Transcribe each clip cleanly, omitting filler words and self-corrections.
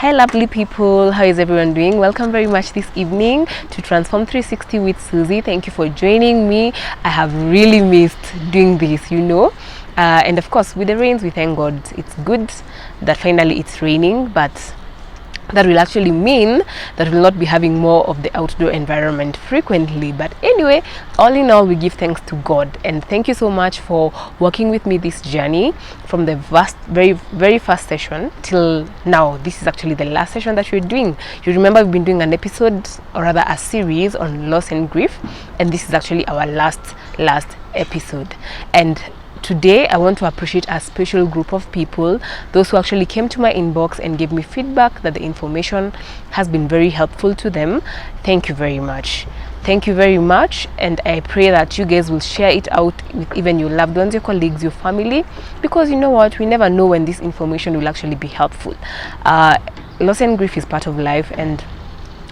Hi lovely people, how is everyone doing? Welcome very much this evening to Transform 360 with Susie. Thank you for joining me. I have really missed doing this, and of course with the rains we thank God. It's good that finally it's raining, but that will actually mean that we'll not be having more of the outdoor environment frequently. But anyway, all in all, we give thanks to God, and thank you so much for working with me this journey from the very first session till now. This is actually the last session that we're doing. You remember we've been doing an episode, or rather a series, on loss and grief, and this is actually our last episode. And today I want to appreciate a special group of people, those who actually came to my inbox and gave me feedback that the information has been very helpful to them. Thank you very much. Thank you very much, and I pray that you guys will share it out with even your loved ones, your colleagues, your family, because you know what, we never know when this information will actually be helpful. Loss and grief is part of life, and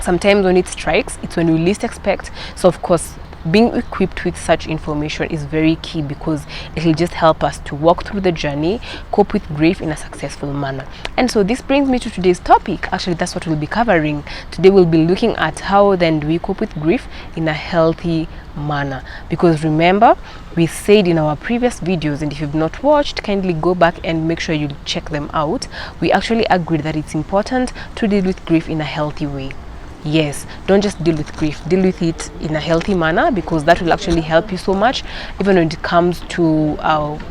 sometimes when it strikes, it's when we least expect. So of course, being equipped with such information is very key, because it will just help us to walk through the journey, cope with grief in a successful manner. And so this brings me to today's topic. Actually, that's what we'll be covering. Today we'll be looking at how then do we cope with grief in a healthy manner, because remember, we said in our previous videos, and if you've not watched, kindly go back and make sure you check them out. We actually agreed that it's important to deal with grief in a healthy way. Yes, don't just deal with grief, deal with it in a healthy manner, because that will actually help you so much even when it comes to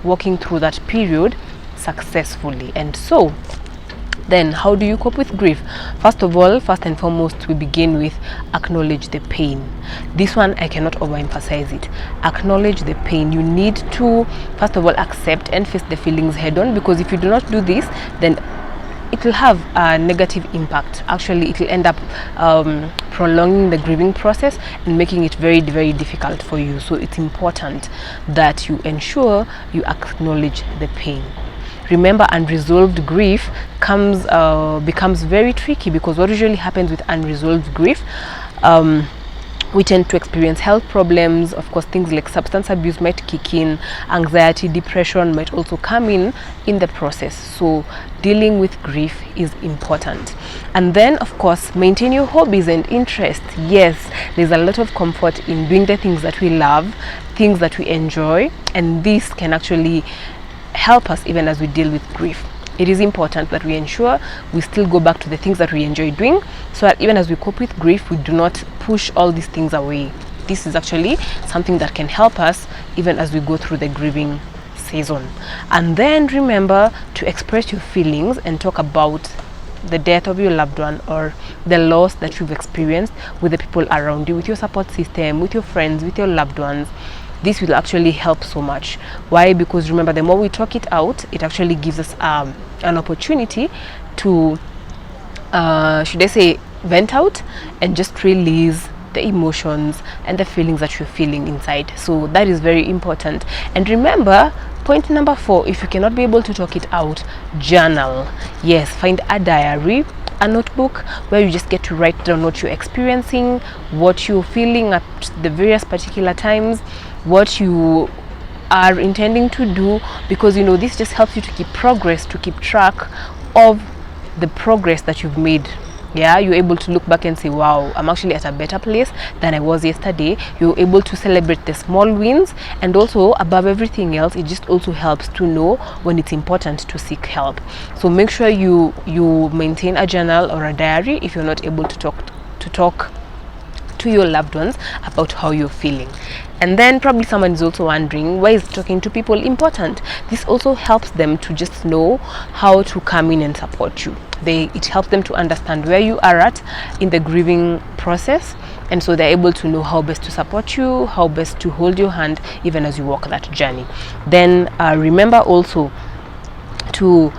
walking through that period successfully. And so then, how do you cope with grief? First of all, first and foremost, we begin with acknowledge the pain. This one, I cannot overemphasize it. Acknowledge the pain. You need to first of all accept and face the feelings head on, because if you do not do this, then it will have a negative impact. Actually, it will end up prolonging the grieving process and making it very, very difficult for you. So it's important that you ensure you acknowledge the pain. Remember, unresolved grief becomes very tricky, because what usually happens with unresolved grief, we tend to experience health problems. Of course, things like substance abuse might kick in, anxiety, depression might also come in the process. So dealing with grief is important. And then, of course, maintain your hobbies and interests. Yes, there's a lot of comfort in doing the things that we love, things that we enjoy, and this can actually help us even as we deal with grief. It is important that we ensure we still go back to the things that we enjoy doing, so that even as we cope with grief, we do not push all these things away. This is actually something that can help us even as we go through the grieving season. And then remember to express your feelings and talk about the death of your loved one or the loss that you've experienced with the people around you, with your support system, with your friends, with your loved ones. This will actually help so much. Why? Because remember, the more we talk it out, it actually gives us an opportunity to should I say vent out and just release the emotions and the feelings that you're feeling inside. So that is very important. And remember, point number 4, if you cannot be able to talk it out, journal. Yes, find a diary, a notebook, where you just get to write down what you're experiencing, what you're feeling at the various particular times, what you are intending to do, because this just helps you to keep progress, to keep track of the progress that you've made. Yeah, you're able to look back and say, wow, I'm actually at a better place than I was yesterday. You're able to celebrate the small wins, and also above everything else, it just also helps to know when it's important to seek help. So make sure you maintain a journal or a diary if you're not able to talk to your loved ones about how you're feeling. And then probably someone is also wondering, why is talking to people important? This also helps them to just know how to come in and support you. It helps them to understand where you are at in the grieving process, and so they're able to know how best to support you, how best to hold your hand even as you walk that journey. Then remember also to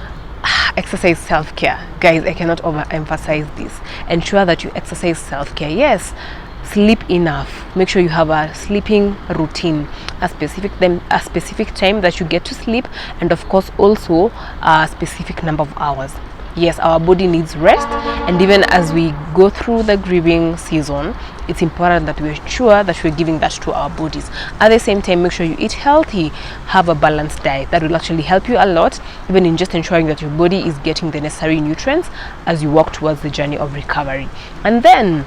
exercise self-care. Guys, I cannot overemphasize this. Ensure that you exercise self-care. Yes, sleep enough. Make sure you have a sleeping routine, a specific time that you get to sleep, and of course also a specific number of hours. Yes, our body needs rest, and even as we go through the grieving season, it's important that we're sure that we're giving that to our bodies. At the same time, make sure you eat healthy, have a balanced diet. That will actually help you a lot, even in just ensuring that your body is getting the necessary nutrients as you walk towards the journey of recovery. And then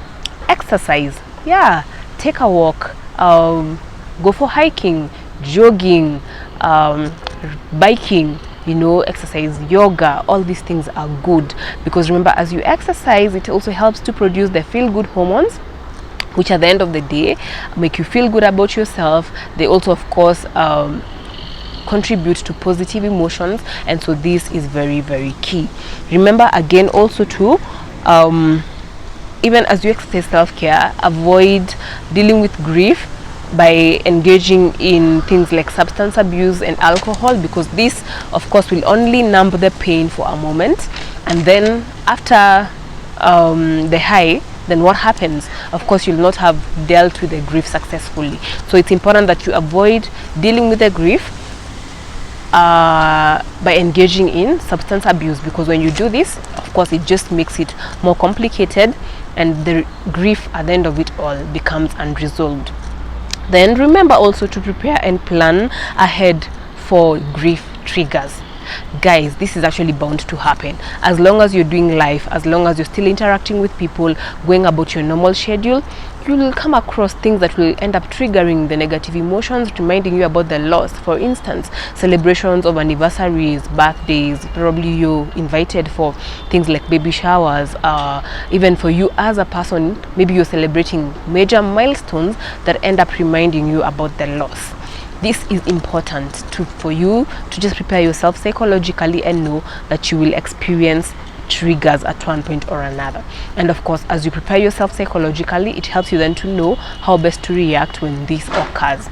exercise. Yeah, take a walk, go for hiking, jogging, biking, exercise, yoga. All these things are good, because remember, as you exercise, it also helps to produce the feel-good hormones, which at the end of the day make you feel good about yourself. They also, of course, contribute to positive emotions, and so this is very, very key. Remember again also to even as you exercise self-care, avoid dealing with grief by engaging in things like substance abuse and alcohol, because this of course will only numb the pain for a moment, and then after the high, then what happens? Of course, you'll not have dealt with the grief successfully. So it's important that you avoid dealing with the grief by engaging in substance abuse, because when you do this, of course, it just makes it more complicated, and the grief at the end of it all becomes unresolved. Then remember also to prepare and plan ahead for grief triggers. Guys, this is actually bound to happen. As long as you're doing life, as long as you're still interacting with people, going about your normal schedule, you will come across things that will end up triggering the negative emotions, reminding you about the loss. For instance, celebrations of anniversaries, birthdays, probably you're invited for things like baby showers, even for you as a person, maybe you're celebrating major milestones that end up reminding you about the loss. This is important for you to just prepare yourself psychologically and know that you will experience triggers at one point or another. And of course, as you prepare yourself psychologically, it helps you then to know how best to react when this occurs.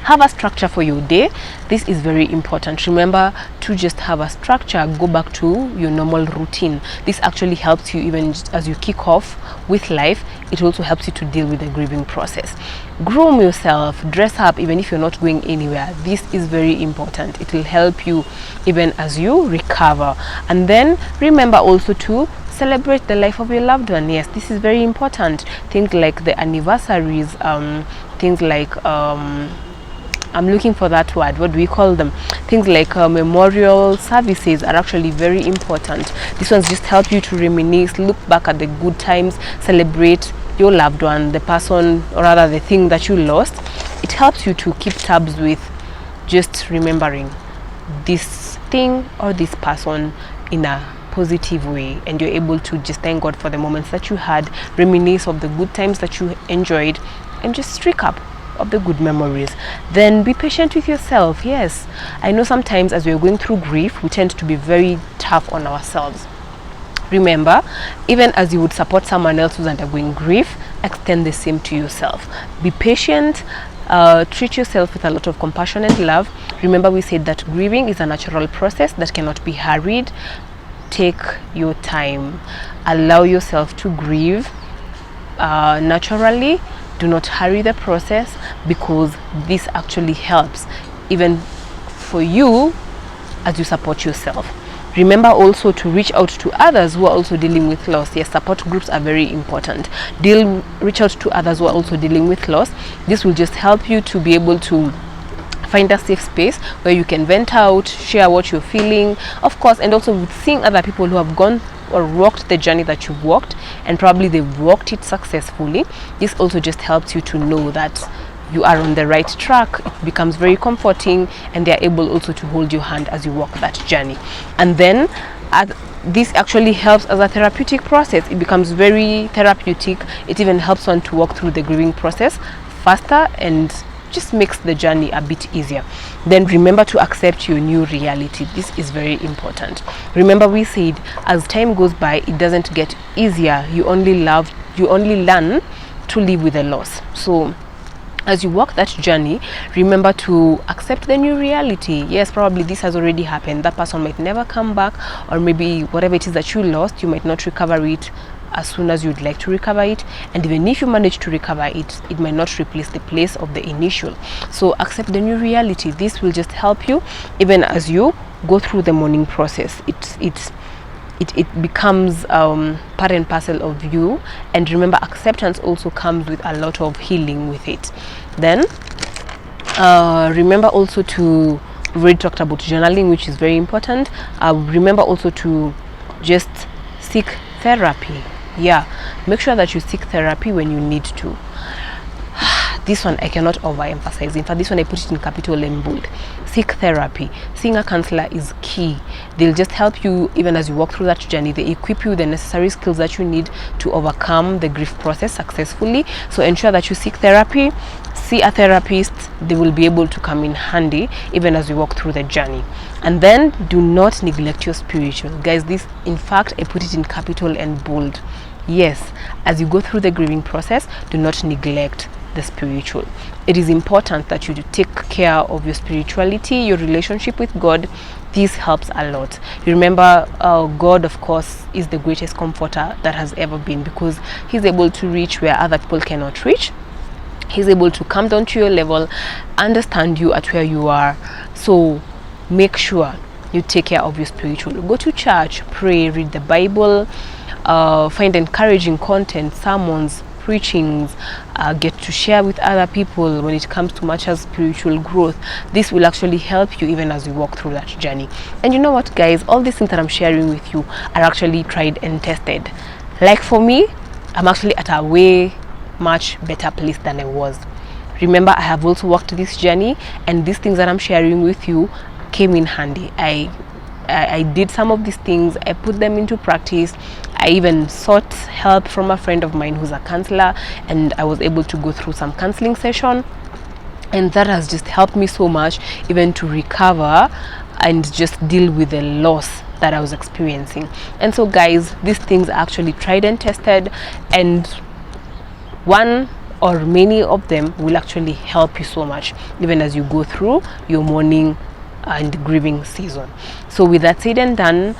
Have a structure for your day. This is very important. Remember to just have a structure. Go back to your normal routine. This actually helps you even as you kick off with life. It also helps you to deal with the grieving process. Groom yourself, dress up even if you're not going anywhere. This is very important. It will help you even as you recover. And then remember also to celebrate the life of your loved one. Yes, this is very important. Things like the anniversaries, things like I'm looking for that word. What do we call them? Things like memorial services are actually very important. These ones just help you to reminisce, look back at the good times, celebrate your loved one, the person, or rather the thing that you lost. It helps you to keep tabs with just remembering this thing or this person in a positive way, and you're able to just thank God for the moments that you had, reminisce of the good times that you enjoyed, and just streak up of the good memories. Then be patient with yourself. Yes, I know sometimes as we're going through grief, we tend to be very tough on ourselves. Remember, even as you would support someone else who's undergoing grief, extend the same to yourself. Be patient, treat yourself with a lot of compassion and love. Remember, we said that grieving is a natural process that cannot be hurried. Take your time, allow yourself to grieve naturally. Do not hurry the process, because this actually helps even for you as you support yourself. Remember also to reach out to others who are also dealing with loss. Yes, support groups are very important. Reach out to others who are also dealing with loss. This will just help you to be able to find a safe space where you can vent out, share what you're feeling, of course, and also with seeing other people who have gone or walked the journey that you've walked, and probably they've walked it successfully. This also just helps you to know that you are on the right track. It becomes very comforting, and they are able also to hold your hand as you walk that journey. And then this actually helps as a therapeutic process. It becomes very therapeutic. It even helps one to walk through the grieving process faster and just makes the journey a bit easier. Then remember to accept your new reality. This is very important. Remember, we said as time goes by, it doesn't get easier. You only learn to live with a loss. So as you walk that journey, remember to accept the new reality. Yes, probably this has already happened. That person might never come back, or maybe whatever it is that you lost, you might not recover it as soon as you'd like to recover it, and even if you manage to recover it, it might not replace the place of the initial. So accept the new reality. This will just help you even as you go through the mourning process. it becomes part and parcel of you. And remember, acceptance also comes with a lot of healing with it. Then remember also to already talked about journaling, which is very important. Remember also to just seek therapy. Yeah, make sure that you seek therapy when you need to. This one I cannot overemphasize. In fact, this one I put it in capital and bold. Seek therapy. Seeing a counselor is key. They'll just help you even as you walk through that journey. They equip you with the necessary skills that you need to overcome the grief process successfully. So ensure that you seek therapy. See a therapist. They will be able to come in handy even as you walk through the journey. And then do not neglect your spiritual. Guys, this, in fact, I put it in capital and bold. Yes, as you go through the grieving process, do not neglect the spiritual. It is important that you take care of your spirituality, your relationship with God. This helps a lot. You remember, God, of course, is the greatest comforter that has ever been, because he's able to reach where other people cannot reach. He's able to come down to your level, understand you at where you are. So make sure you take care of your spiritual. Go to church, pray, read the Bible, find encouraging content, sermons, preachings, get to share with other people when it comes to much as spiritual growth. This will actually help you even as you walk through that journey. And you know what, guys, all these things that I'm sharing with you are actually tried and tested. Like for me, I'm actually at a way much better place than I was. Remember, I have also walked this journey, and these things that I'm sharing with you came in handy. I did some of these things, I put them into practice. I even sought help from a friend of mine who's a counselor, and I was able to go through some counseling session, and that has just helped me so much even to recover and just deal with the loss that I was experiencing. And so guys, these things are actually tried and tested, and one or many of them will actually help you so much even as you go through your mourning and grieving season. So with that said and done,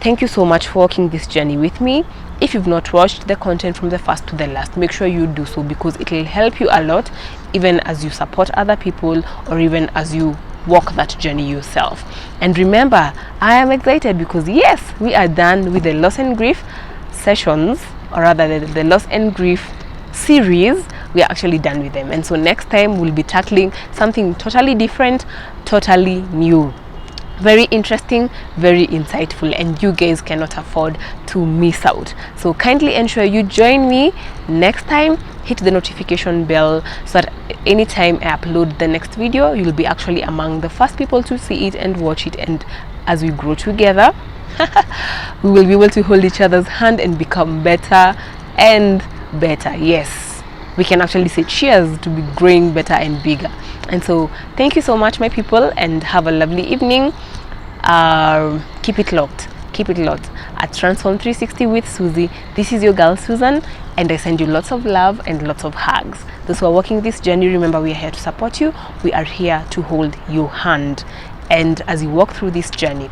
thank you so much for walking this journey with me. If you've not watched the content from the first to the last, make sure you do so, because it will help you a lot even as you support other people or even as you walk that journey yourself. And remember, I am excited because yes, we are done with the loss and grief sessions, or rather the loss and grief series. We are actually done with them, and so next time we'll be tackling something totally different, totally new, very interesting, very insightful, and you guys cannot afford to miss out. So kindly ensure you join me next time. Hit the notification bell so that anytime I upload the next video, you'll be actually among the first people to see it and watch it. And as we grow together, we will be able to hold each other's hand and become better and better. Yes, we can actually say cheers to be growing better and bigger. And so thank you so much, my people, and have a lovely evening. Keep it locked at Transform 360 with Susie. This is your girl Susan, and I send you lots of love and lots of hugs. Those who are walking this journey, remember, we are here to support you. We are here to hold your hand, and as you walk through this journey,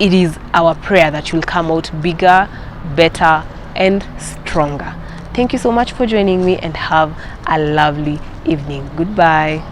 it is our prayer that you'll come out bigger, better and stronger. Thank you so much for joining me, and have a lovely evening. Goodbye.